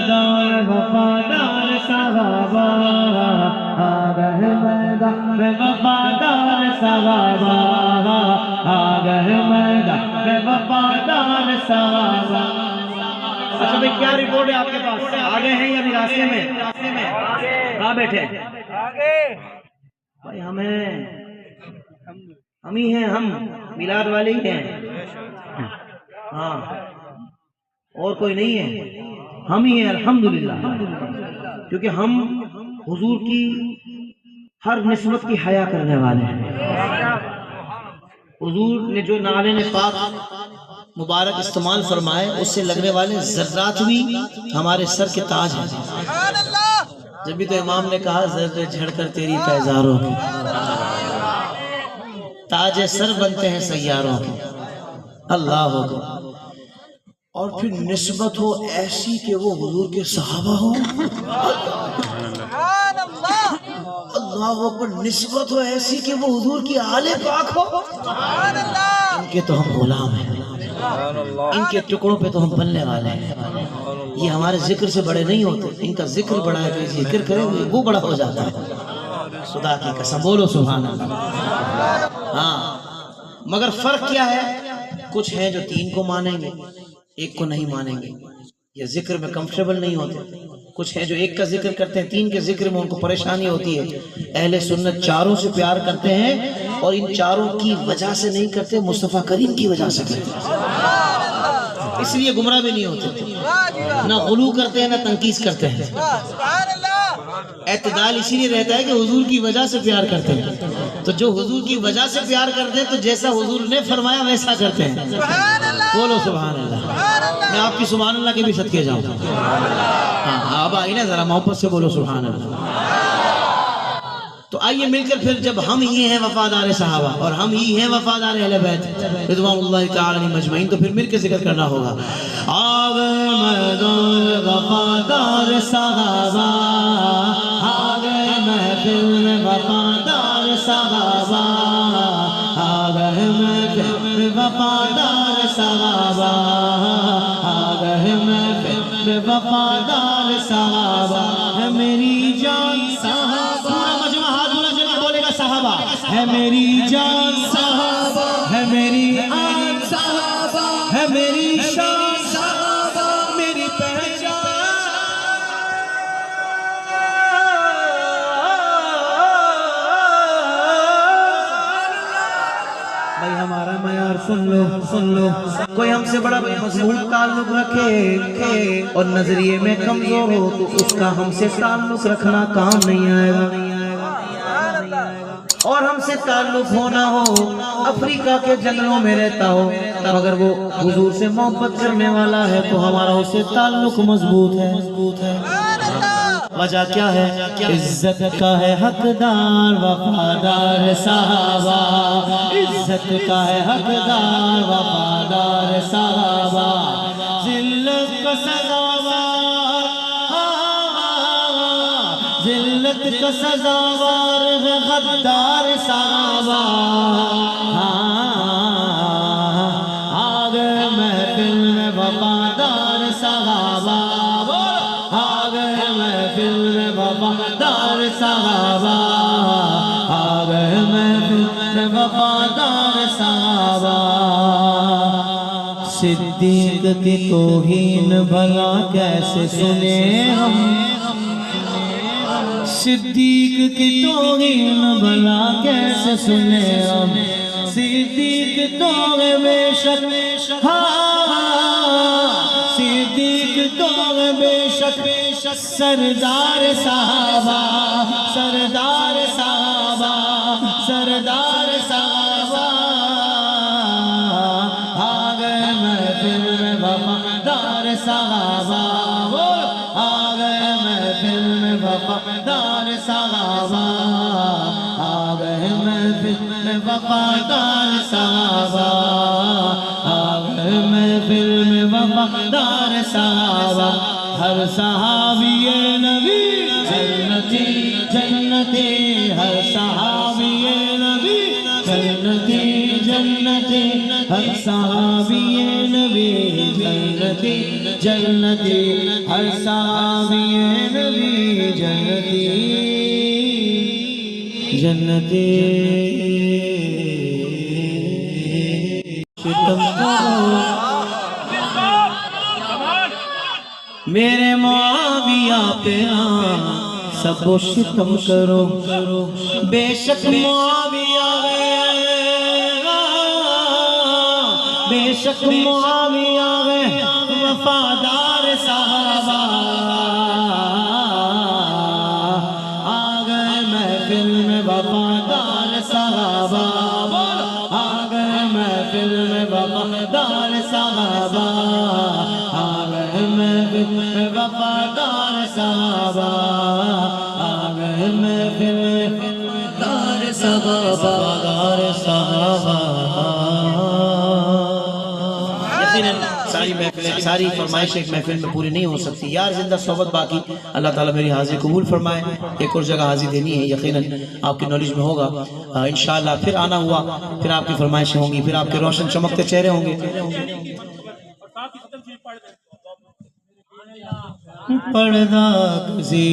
میدان وفادار صحابہ، آ گئے میدان میں وفادار صحابہ، آ گئے میدان میں وفادار صحابہ۔ اچھا بھئی کیا رپورٹ ہے آپ کے پاس؟ آگے ہیں یا ابھی راستے میں؟ کہاں بیٹھے؟ بھائی ہم ہی ہیں، ہم میلاد والے ہی ہیں، ہاں اور کوئی نہیں ہے، ہم ہی ہیں الحمدللہ، کیونکہ ہم حضور کی ہر نسبت کی حیا کرنے والے ہیں۔ حضور نے جو نعل پاک مبارک استعمال فرمائے اس سے لگنے والے ذرات بھی ہمارے سر کے تاج ہیں۔ جب بھی تو امام نے کہا ذرے جھڑ کر تیری پیزاروں کی، تاج سر بنتے ہیں سیاروں کی، اللہ اکبر۔ اور پھر نسبت ہو ایسی کہ وہ حضور کے صحابہ ہو، اللہ اکبر، نسبت ہو ایسی کہ وہ حضور کی آل پاک ہو۔ ان کے تو ہم غلام ہیں، ان کے ٹکڑوں پہ تو ہم بننے والے ہیں۔ یہ ہمارے ذکر سے بڑے نہیں ہوتے، ان کا ذکر بڑا ہے، جو ذکر کرے وہ بڑا ہو جاتا ہے۔ خدا کی قسم، بولو سبحان اللہ۔ ہاں مگر فرق کیا ہے؟ کچھ ہیں جو 3 کو مانیں گے، 1 کو نہیں مانیں گے، یہ ذکر میں کمفرٹیبل نہیں ہوتے۔ کچھ ہیں جو 1 کا ذکر کرتے ہیں، 3 کے ذکر میں ان کو پریشانی ہوتی ہے۔ اہل سنت چاروں سے پیار کرتے ہیں، اور ان چاروں کی وجہ سے نہیں کرتے، مصطفیٰ کریم کی وجہ سے کرتے ہیں، اس لیے گمراہ بھی نہیں ہوتے، نہ غلو کرتے ہیں نہ تنقیص کرتے ہیں۔ اعتدال اسی لیے رہتا ہے کہ حضور کی وجہ سے پیار کرتے ہیں، تو جو حضور کی وجہ سے پیار کرتے ہیں تو جیسا حضور نے فرمایا ویسا کرتے ہیں۔ بولو سبحان اللہ۔ میں آپ کی سبحان اللہ کے بھی صدقے جاؤں گا۔ ہاں اب آئی نا ذرا محبت سے بولو سبحان اللہ۔ تو آئیے مل کر پھر، جب ہم ہی ہیں وفادار صحابہ اور ہم ہی ہیں وفادار اہل بیت رضوان اللہ تعالی علیہم اجمعین، تو پھر مل کے ذکر کرنا ہوگا۔ آگے میدان وفادار صحابہ، آگے محفل میں وفادار صحابہ، آگے محفل میں وفادار صحابہ، آگے محفل میں وفادار صحابہ، ہے میری جان صحابہ، صحابہ ہے میری جان صحابہ، ہے میری آن صحابہ، ہے میری شان صحابہ، میری پہچان۔ بھائی ہمارا معیار سن لو، سن لو، کوئی ہم سے بڑا مضبوط تعلق رکھے اور نظریے میں کمزور ہو تو اس کا ہم سے تعلق رکھنا کام نہیں آئے گا، اور ہم سے تعلق ہونا ہو افریقہ کے جنگلوں میں رہتا ہو، اگر وہ حضور سے محبت کرنے والا ہے تو ہمارا اس سے تعلق مضبوط ہے۔ وجہ کیا ہے؟ عزت کا ہے حقدار وفادار صحابہ، عزت کا ہے حقدار وفادار صحابہ، ذلت کا سزاوار، ذلت کا سزاوار غدار صحابہ، آگے محفل میں وفادار صحابہ، آگے محفل میں وفادار صحابہ، آگے محفل میں وفادار صحابہ۔ صدیق کی توہین بھلا کیسے سنے ہم، صدیق کی توہین بھلا کیسے سنے ہم، صدیق تو بے شک، صدیق تو بے شک سردار صحابہ، سردار صحابہ، سردار صحابہ، آگے محفل میں وفادار صحابہ، آگے محفل میں وفادار صحابہ، آگے محفل میں وفادار صحابہ، آگے محفل میں وفادار صحابہ۔ ہر صحابی نبی جنتی جنتی، ہر صحابی نبی جنتی جنتی، ہر صحابی نبی جنتی جنتی جنتی ہر صحابی نبی جنتی جنتی ستم کرو میرے معاویہ پہ سب و ستم کرو بے شک معاویہ بے شک معاویہ وفادار صحابہ آ گئے محفل میں وفادار صحابہ آ گئے محفل میں وفادار صحابہ آ گئے محفل میں وفادار صحابہ آ گئے محفل میں وفادار صحابہ ساری محفلیں ساری فرمائش ایک محفل میں پوری نہیں ہو سکتی یار زندہ صحبت باقی اللہ تعالیٰ میری حاضری قبول فرمائے ایک اور جگہ حاضری دینی ہے یقیناً آپ کی نالج میں ہوگا انشاءاللہ پھر آنا ہوا پھر آپ کی فرمائشیں ہوں گی پھر آپ کے روشن چمکتے چہرے ہوں گے پردہ کسی